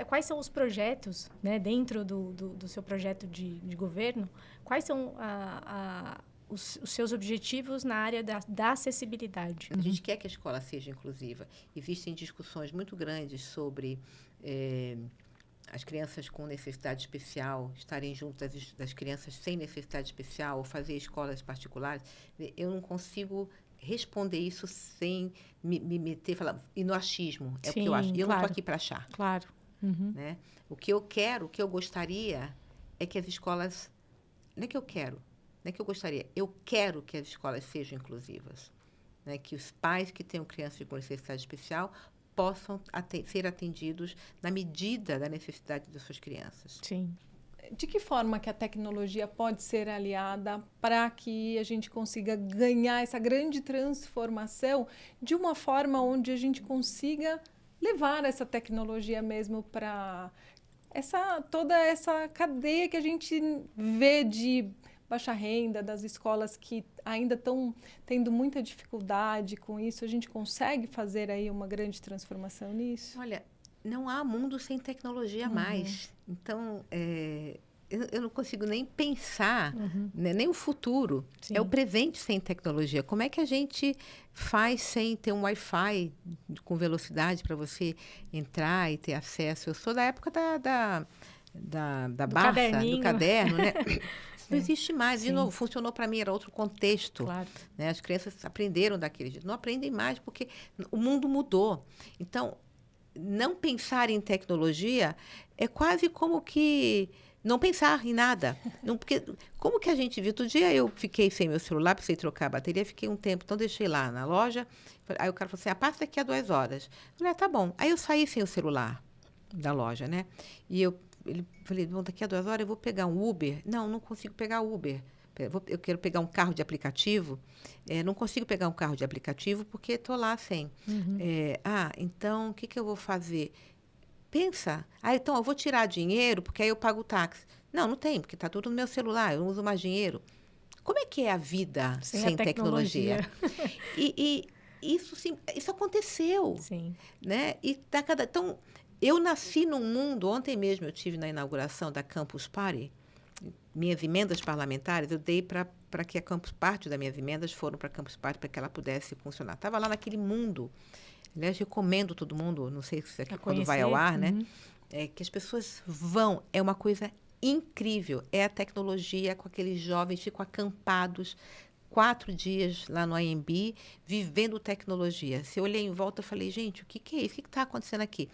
B: quais são os projetos, né, dentro do seu projeto de governo, quais são os seus objetivos na área da acessibilidade?
C: A gente quer que a escola seja inclusiva. Existem discussões muito grandes sobre as crianças com necessidade especial estarem juntas das crianças sem necessidade especial ou fazer escolas particulares. Eu não consigo responder isso sem me meter, falar, e no achismo, é o que eu acho. E eu não estou aqui para achar.
B: Claro.
C: né? O que eu quero, o que eu gostaria é que as escolas... Não é que eu quero, não é que eu gostaria. Eu quero que as escolas sejam inclusivas, né? Que os pais que tenham crianças com necessidade especial possam ser atendidos na medida da necessidade das suas crianças.
B: Sim.
A: De que forma que a tecnologia pode ser aliada para que a gente consiga ganhar essa grande transformação de uma forma onde a gente consiga levar essa tecnologia mesmo para toda essa cadeia que a gente vê de baixa renda, das escolas que ainda estão tendo muita dificuldade com isso? A gente consegue fazer aí uma grande transformação nisso?
C: Olha, não há mundo sem tecnologia mais. Então, eu não consigo nem pensar, né, nem o futuro.
B: Sim.
C: É o presente sem tecnologia. Como é que a gente faz sem ter um Wi-Fi com velocidade para você entrar e ter acesso? Eu sou da época da Barça, do caderno, né? Não existe mais. De novo, funcionou para mim, era outro contexto.
B: Claro.
C: Né? As crianças aprenderam daquele jeito. Não aprendem mais porque o mundo mudou. Então, não pensar em tecnologia é quase como que não pensar em nada. Não, porque, como que a gente viu? Outro dia eu fiquei sem meu celular, precisei trocar a bateria, fiquei um tempo, então deixei lá na loja. Aí o cara falou assim, passa daqui a 2 horas. Eu falei, tá bom. Aí eu saí sem o celular da loja, né? E ele falei, bom, daqui a 2 horas eu vou pegar um Uber. Não consigo pegar Uber. Eu quero pegar um carro de aplicativo. Não consigo pegar um carro de aplicativo porque estou lá sem. Então, o que eu vou fazer? Pensa. Então, eu vou tirar dinheiro porque aí eu pago o táxi. Não tem, porque está tudo no meu celular, eu não uso mais dinheiro. Como é que é a vida sem tecnologia? E isso aconteceu.
B: Sim.
C: Né? Então, eu nasci num mundo... Ontem mesmo eu tive na inauguração da Campus Party. Minhas emendas parlamentares, eu dei para que a Campus Party, das minhas emendas foram para a Campus Party para que ela pudesse funcionar. Estava lá naquele mundo. Aliás, recomendo todo mundo, não sei se aqui quando vai ao ar, né? Que as pessoas vão. É uma coisa incrível. É a tecnologia com aqueles jovens, ficam acampados 4 dias lá no IMB, vivendo tecnologia. Se eu olhei em volta, eu falei, gente, o que é isso? O que está acontecendo aqui?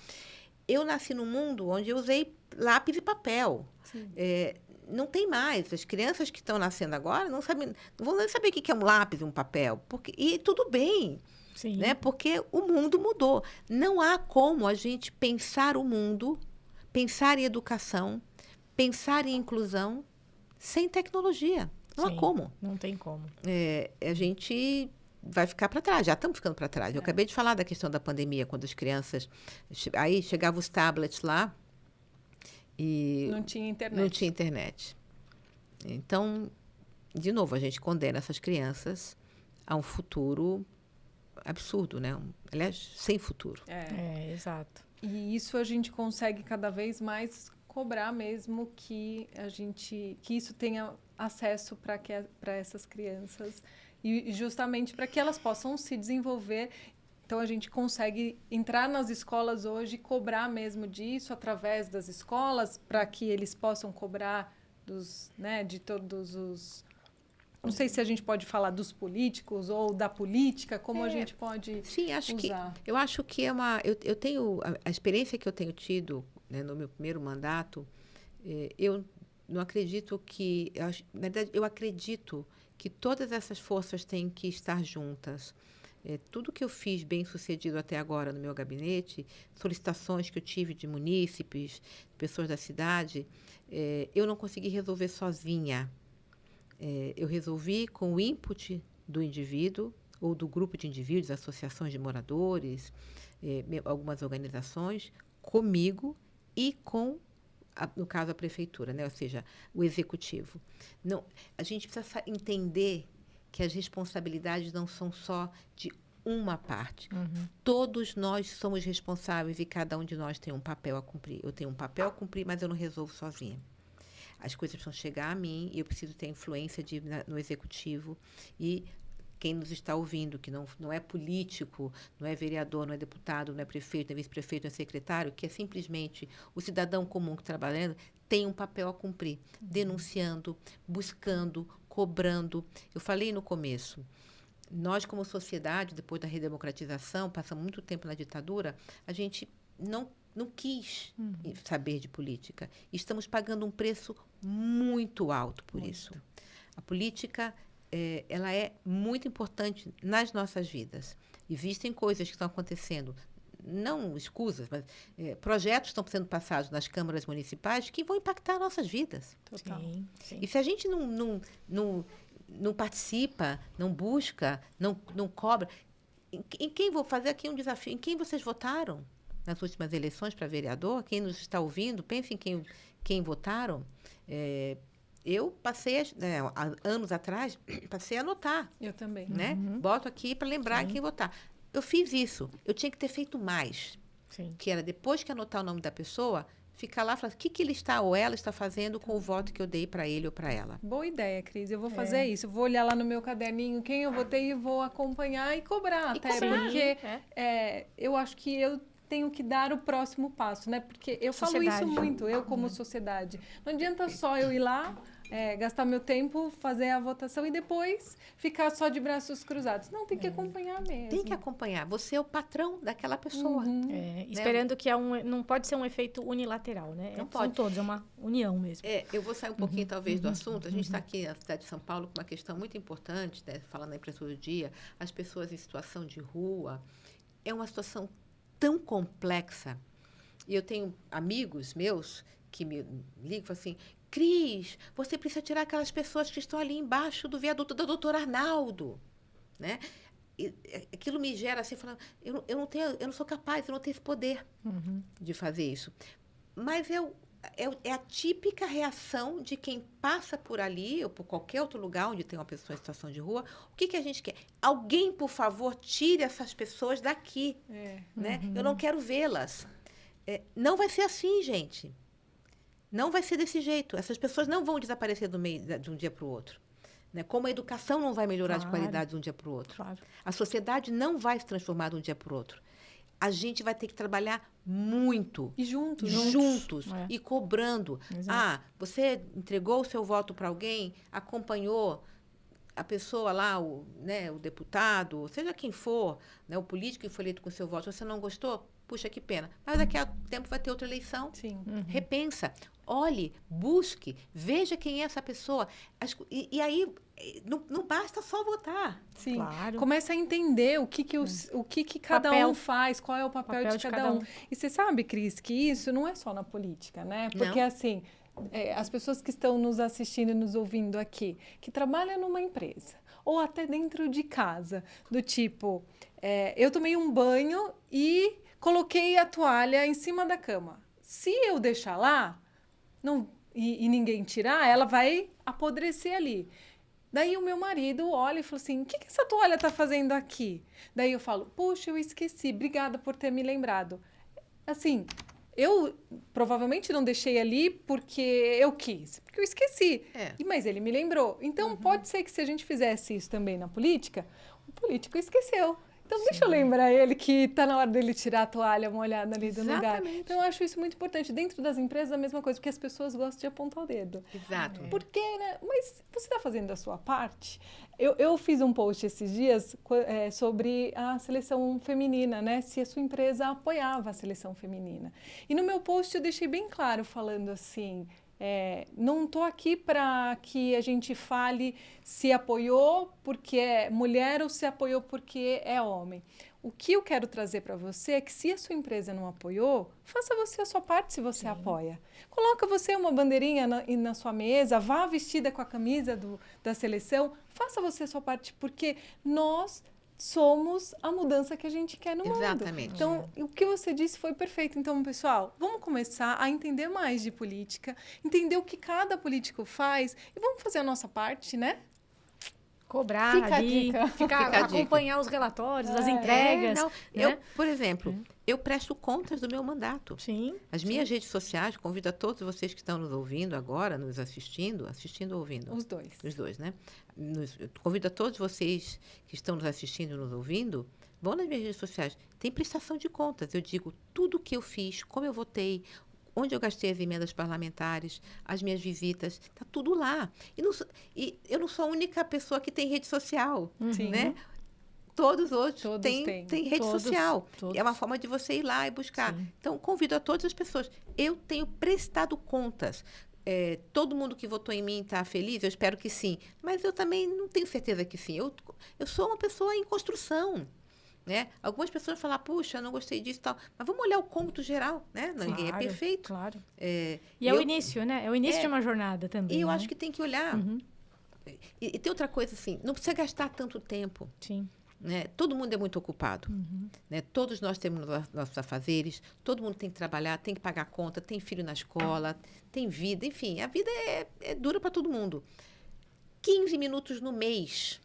C: Eu nasci num mundo onde eu usei lápis e papel. Não tem mais. As crianças que estão nascendo agora não vão nem saber o que é um lápis e um papel. E tudo bem.
B: Sim.
C: Né? Porque o mundo mudou. Não há como a gente pensar o mundo, pensar em educação, pensar em inclusão sem tecnologia. Não há como.
B: Não tem como.
C: A gente vai ficar para trás. Já estamos ficando para trás. Eu acabei de falar da questão da pandemia, quando as crianças... Aí chegavam os tablets lá e...
A: Não tinha internet.
C: Então, de novo, a gente condena essas crianças a um futuro absurdo, né? Aliás, sem futuro.
B: Exato.
A: E isso a gente consegue cada vez mais cobrar mesmo que isso tenha acesso para essas crianças e justamente para que elas possam se desenvolver. Então a gente consegue entrar nas escolas hoje e cobrar mesmo disso através das escolas para que eles possam cobrar de todos os... Não sei se a gente pode falar dos políticos ou da política, como a gente pode usar.
C: Eu acho que é uma... Eu tenho... A experiência que eu tenho tido, né, no meu primeiro mandato, eu não acredito que... Na verdade, eu acredito que todas essas forças têm que estar juntas. Tudo que eu fiz bem sucedido até agora no meu gabinete, solicitações que eu tive de munícipes, pessoas da cidade, eu não consegui resolver sozinha. Eu resolvi com o input do indivíduo ou do grupo de indivíduos, associações de moradores, algumas organizações, comigo e com, no caso, a prefeitura, né? Ou seja, o executivo. Não, a gente precisa entender que as responsabilidades não são só de uma parte. Todos nós somos responsáveis e cada um de nós tem um papel a cumprir. Eu tenho um papel a cumprir, mas eu não resolvo sozinha. As coisas precisam chegar a mim e eu preciso ter influência no executivo. E quem nos está ouvindo, que não é político, não é vereador, não é deputado, não é prefeito, não é vice-prefeito, não é secretário, que é simplesmente o cidadão comum que está trabalhando, tem um papel a cumprir, denunciando, buscando, cobrando. Eu falei no começo, nós como sociedade, depois da redemocratização, passamos muito tempo na ditadura, a gente não não quis saber de política. Estamos pagando um preço muito alto por isso. A política, ela é muito importante nas nossas vidas. Existem coisas que estão acontecendo, não escusas, mas projetos estão sendo passados nas câmaras municipais que vão impactar nossas vidas.
B: Total. Sim.
C: E se a gente não participa, não busca, não cobra... Em quem vou fazer aqui um desafio? Em quem vocês votaram nas últimas eleições para vereador? Quem nos está ouvindo, pense em quem votaram. Eu passei, há anos atrás, passei a anotar.
A: Eu também.
C: Né? Boto aqui para lembrar quem votar. Eu fiz isso. Eu tinha que ter feito mais.
B: Sim.
C: Que era, depois que anotar o nome da pessoa, ficar lá e falar o que ele está ou ela está fazendo com o voto que eu dei para ele ou para ela.
A: Boa ideia, Cris. Eu vou fazer isso. Eu vou olhar lá no meu caderninho quem eu votei e vou acompanhar e cobrar. Porque eu acho que eu tenho que dar o próximo passo, né? Porque eu falo isso muito, eu como sociedade. Não adianta só eu ir lá, gastar meu tempo, fazer a votação e depois ficar só de braços cruzados. Não, tem que acompanhar mesmo.
C: Tem que acompanhar. Você é o patrão daquela pessoa.
B: Esperando que não pode ser um efeito unilateral, né?
C: Não pode.
B: São todos, é uma união mesmo.
C: Eu vou sair um pouquinho, talvez, do assunto. A gente está aqui na cidade de São Paulo com uma questão muito importante, né? Falando na imprensa do dia, as pessoas em situação de rua. É uma situação tão complexa. E eu tenho amigos meus que me ligam e falam assim, Cris, você precisa tirar aquelas pessoas que estão ali embaixo do viaduto do Dr. Arnaldo, né? E aquilo me gera assim, falando, eu não sou capaz, eu não tenho esse poder de fazer isso. Mas é a típica reação de quem passa por ali ou por qualquer outro lugar onde tem uma pessoa em situação de rua. O que a gente quer? Alguém, por favor, tire essas pessoas daqui. Né? Eu não quero vê-las. Não vai ser assim, gente. Não vai ser desse jeito. Essas pessoas não vão desaparecer de um dia para o outro. Né? Como a educação não vai melhorar de qualidade de um dia para o outro.
B: Claro.
C: A sociedade não vai se transformar de um dia para o outro. A gente vai ter que trabalhar muito.
A: E juntos.
C: E cobrando.
B: Exato.
C: Você entregou o seu voto para alguém, acompanhou a pessoa lá, o deputado, seja quem for, né, o político que foi eleito com o seu voto, você não gostou? Puxa, que pena. Mas daqui a tempo vai ter outra eleição.
A: Sim.
C: Repensa, olhe, busque, veja quem é essa pessoa. E aí, não basta só votar.
A: Sim.
B: Claro.
A: Começa a entender o que cada um faz, qual é o papel de cada um. E você sabe, Cris, que isso não é só na política, né? Porque, assim, as pessoas que estão nos assistindo e nos ouvindo aqui, que trabalham numa empresa, ou até dentro de casa, do tipo, eu tomei um banho e coloquei a toalha em cima da cama. Se eu deixar lá e ninguém tirar, ela vai apodrecer ali. Daí o meu marido olha e fala assim, o que essa toalha está fazendo aqui? Daí eu falo, puxa, eu esqueci, obrigada por ter me lembrado. Assim, eu provavelmente não deixei ali porque eu quis, porque eu esqueci. Mas ele me lembrou. Então, pode ser que se a gente fizesse isso também na política, o político esqueceu. Então, deixa eu lembrar ele que está na hora dele tirar a toalha molhada ali do lugar. Então, eu acho isso muito importante. Dentro das empresas, a mesma coisa, porque as pessoas gostam de apontar o dedo.
C: Exato.
A: Por quê, né? Mas você está fazendo a sua parte? Eu fiz um post esses dias sobre a seleção feminina, né? Se a sua empresa apoiava a seleção feminina. E no meu post eu deixei bem claro, falando assim... não estou aqui para que a gente fale se apoiou porque é mulher ou se apoiou porque é homem. O que eu quero trazer para você é que se a sua empresa não apoiou, faça você a sua parte se você apoia. Coloca você uma bandeirinha na sua mesa, vá vestida com a camisa da seleção, faça você a sua parte, porque nós... somos a mudança que a gente quer no mundo.
C: Exatamente.
A: Então, o que você disse foi perfeito. Então, pessoal, vamos começar a entender mais de política, entender o que cada político faz e vamos fazer a nossa parte, né?
B: Cobrar
A: Fica
B: ali,
A: a dica.
B: acompanhar os relatórios, as entregas.
C: Eu, por exemplo, eu presto contas do meu mandato.
B: Sim.
C: As minhas redes sociais, convido a todos vocês que estão nos ouvindo agora, nos assistindo ou ouvindo?
A: Os dois.
C: Os dois, né? Eu convido a todos vocês que estão nos assistindo e nos ouvindo, vão nas minhas redes sociais. Tem prestação de contas. Eu digo tudo o que eu fiz, como eu votei, onde eu gastei as emendas parlamentares, as minhas visitas, está tudo lá. E eu não sou a única pessoa que tem rede social, né? Todos hoje
A: Todos
C: têm
A: têm.
C: rede
B: Todos,
C: social.
B: todos.
C: É uma forma de você ir lá e buscar.
B: Sim.
C: Então, convido a todas as pessoas. Eu tenho prestado contas. Todo mundo que votou em mim está feliz? Eu espero que sim. Mas eu também não tenho certeza que sim. Eu sou uma pessoa em construção. Né? Algumas pessoas falam, puxa, não gostei disso e tal. Mas vamos olhar o cômputo geral, né? Ninguém é
B: Claro,
C: perfeito.
B: Claro.
C: E
B: E é o início, né? É o início de uma jornada também.
C: E eu
B: né?
C: acho que tem que olhar.
B: Uhum.
C: E tem outra coisa assim, não precisa gastar tanto tempo.
B: Sim.
C: Né? Todo mundo é muito ocupado. Né? Todos nós temos nossos afazeres, todo mundo tem que trabalhar, tem que pagar conta, tem filho na escola, tem vida, enfim, a vida é dura para todo mundo. 15 minutos no mês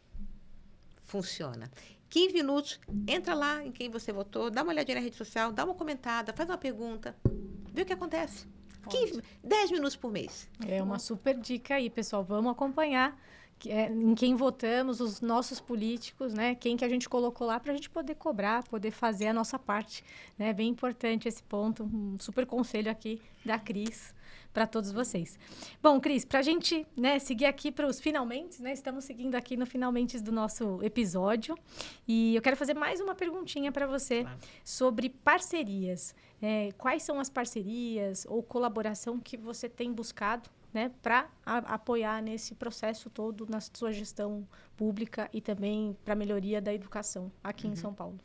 C: funciona. 15 minutos, entra lá em quem você votou, dá uma olhadinha na rede social, dá uma comentada, faz uma pergunta, vê o que acontece. 10 minutos por mês.
B: É uma super dica aí, pessoal. Vamos acompanhar em quem votamos, os nossos políticos, né? Quem que a gente colocou lá para a gente poder cobrar, poder fazer a nossa parte. Né? Bem importante esse ponto. Um super conselho aqui da Cris para todos vocês. Bom, Cris, para a gente seguir aqui para os finalmente, né? Estamos seguindo aqui no finalmente do nosso episódio. E eu quero fazer mais uma perguntinha para você sobre parcerias. Quais são as parcerias ou colaboração que você tem buscado, né, para apoiar nesse processo todo na sua gestão pública e também para a melhoria da educação aqui em São Paulo?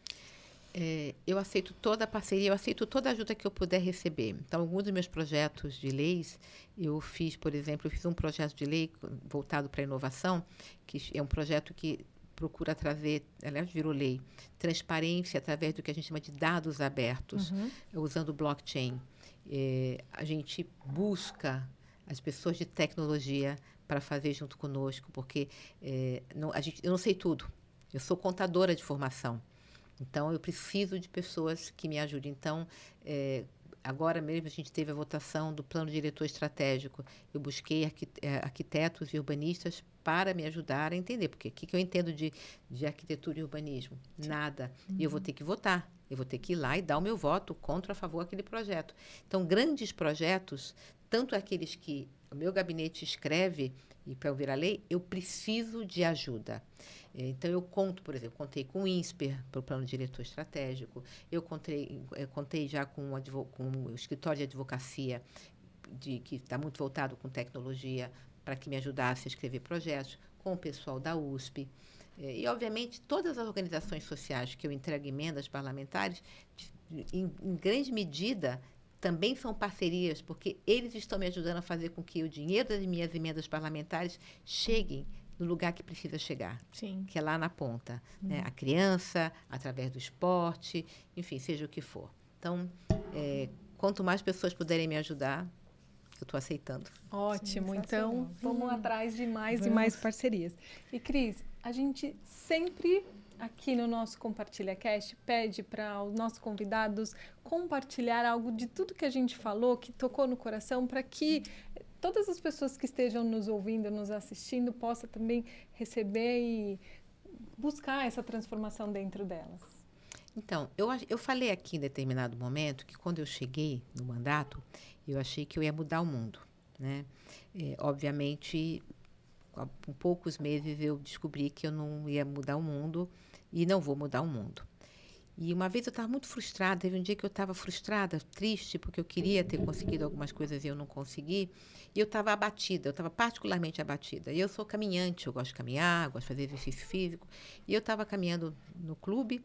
C: Eu aceito toda a parceria, eu aceito toda a ajuda que eu puder receber. Então, alguns dos meus projetos de leis, eu fiz, por exemplo, um projeto de lei voltado para a inovação, que é um projeto que procura trazer, aliás, virou lei, transparência através do que a gente chama de dados abertos, usando blockchain. A gente busca as pessoas de tecnologia para fazer junto conosco, porque eu não sei tudo. Eu sou contadora de formação. Então, eu preciso de pessoas que me ajudem. Então, agora mesmo a gente teve a votação do plano diretor estratégico. Eu busquei arquitetos e urbanistas para me ajudar a entender. Porque o que eu entendo de arquitetura e urbanismo? Nada. E eu vou ter que votar. Eu vou ter que ir lá e dar o meu voto contra ou a favor daquele projeto. Então, grandes projetos, tanto aqueles que o meu gabinete escreve, e para eu virar lei, eu preciso de ajuda. Então, eu contei com o INSPER para o plano diretor estratégico, eu contei já com o escritório de advocacia, que está muito voltado com tecnologia, para que me ajudasse a escrever projetos, com o pessoal da USP. E, obviamente, todas as organizações sociais que eu entrego emendas parlamentares, em grande medida, também são parcerias, porque eles estão me ajudando a fazer com que o dinheiro das minhas emendas parlamentares cheguem no lugar que precisa chegar,
B: Sim.
C: Que é lá na ponta. Né? A criança, através do esporte, enfim, seja o que for. Então, quanto mais pessoas puderem me ajudar, eu estou aceitando.
A: Ótimo, então vamos atrás de mais e mais parcerias. E Cris, a gente sempre aqui no nosso Compartilha Cast pede para os nossos convidados compartilhar algo de tudo que a gente falou, que tocou no coração, para que todas as pessoas que estejam nos ouvindo, nos assistindo, possam também receber e buscar essa transformação dentro delas.
C: Então, eu falei aqui em determinado momento que quando eu cheguei no mandato, eu achei que eu ia mudar o mundo. Né? Obviamente, com poucos meses eu descobri que eu não ia mudar o mundo e não vou mudar o mundo. E uma vez eu estava muito frustrada, teve um dia que eu estava frustrada, triste, porque eu queria ter conseguido algumas coisas e eu não consegui. E eu estava abatida, eu estava particularmente abatida. E eu sou caminhante, eu gosto de caminhar, gosto de fazer exercício físico. E eu estava caminhando no clube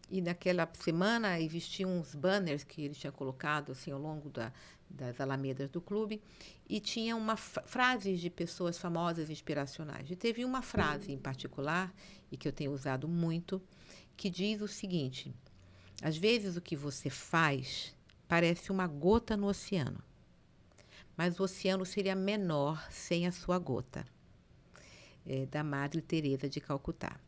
C: e naquela semana existiam uns banners que eles tinham colocado assim, ao longo das alamedas do clube e tinha frases de pessoas famosas e inspiracionais. E teve uma frase em particular, e que eu tenho usado muito, que diz o seguinte: às vezes o que você faz parece uma gota no oceano, mas o oceano seria menor sem a sua gota. Da Madre Teresa de Calcutá.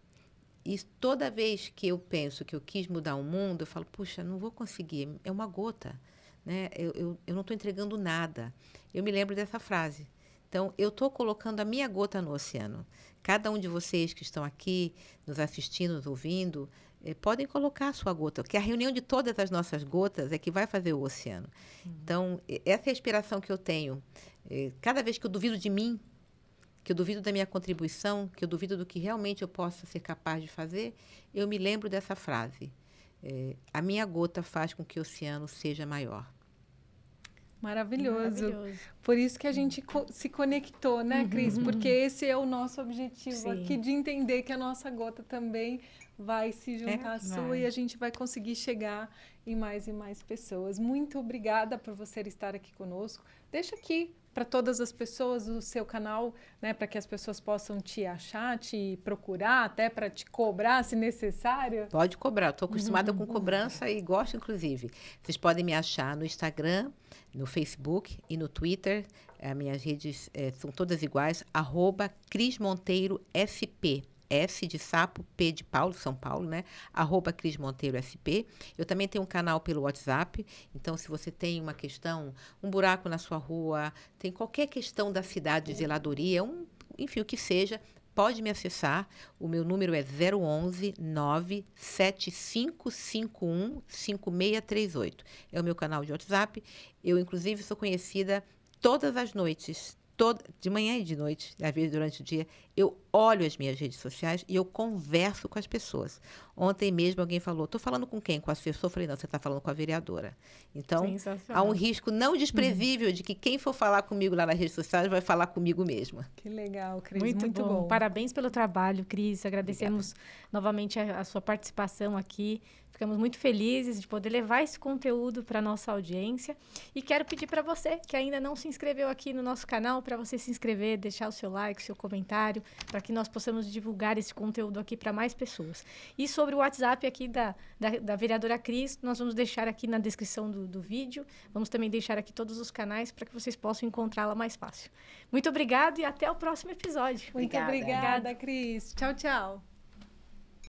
C: E toda vez que eu penso que eu quis mudar o mundo, eu falo, puxa, não vou conseguir, é uma gota. Né? Eu não estou entregando nada. Eu me lembro dessa frase. Então, eu estou colocando a minha gota no oceano. Cada um de vocês que estão aqui, nos assistindo, nos ouvindo, podem colocar a sua gota, porque a reunião de todas as nossas gotas é que vai fazer o oceano. Então, essa é a inspiração que eu tenho. Cada vez que eu duvido de mim, que eu duvido da minha contribuição, que eu duvido do que realmente eu possa ser capaz de fazer, eu me lembro dessa frase. A minha gota faz com que o oceano seja maior.
A: Maravilhoso. Por isso que a gente se conectou, né, Cris? Porque esse é o nosso objetivo aqui, de entender que a nossa gota também vai se juntar à sua e a gente vai conseguir chegar em mais e mais pessoas. Muito obrigada por você estar aqui conosco. Deixa aqui para todas as pessoas o seu canal, né, para que as pessoas possam te achar, te procurar, até para te cobrar, se necessário.
C: Pode cobrar, estou acostumada com cobrança e gosto, inclusive. Vocês podem me achar no Instagram, no Facebook e no Twitter. As minhas redes são todas iguais, @CrisMonteiroSP. S de sapo, P de Paulo, São Paulo, né? @CrisMonteiroSP. Eu também tenho um canal pelo WhatsApp. Então, se você tem uma questão, um buraco na sua rua, tem qualquer questão da cidade de zeladoria, enfim, o que seja, pode me acessar. O meu número é 011 97551 5638. É o meu canal de WhatsApp. Eu, inclusive, sou conhecida todas as noites, de manhã e de noite, às vezes durante o dia, eu olho as minhas redes sociais e eu converso com as pessoas. Ontem mesmo alguém falou, estou falando com quem? Com a assessora? Eu falei, não, você está falando com a vereadora. Então, há um risco não desprezível de que quem for falar comigo lá nas redes sociais vai falar comigo mesma.
A: Que legal, Cris.
B: Muito bom. Parabéns pelo trabalho, Cris. Agradecemos novamente a sua participação aqui. Ficamos muito felizes de poder levar esse conteúdo para a nossa audiência. E quero pedir para você que ainda não se inscreveu aqui no nosso canal, para você se inscrever, deixar o seu like, o seu comentário, para que nós possamos divulgar esse conteúdo aqui para mais pessoas. E sobre o WhatsApp aqui da vereadora Cris, nós vamos deixar aqui na descrição do vídeo. Vamos também deixar aqui todos os canais para que vocês possam encontrá-la mais fácil. Muito obrigada e até o próximo episódio.
A: Muito obrigada, Cris. Tchau, tchau.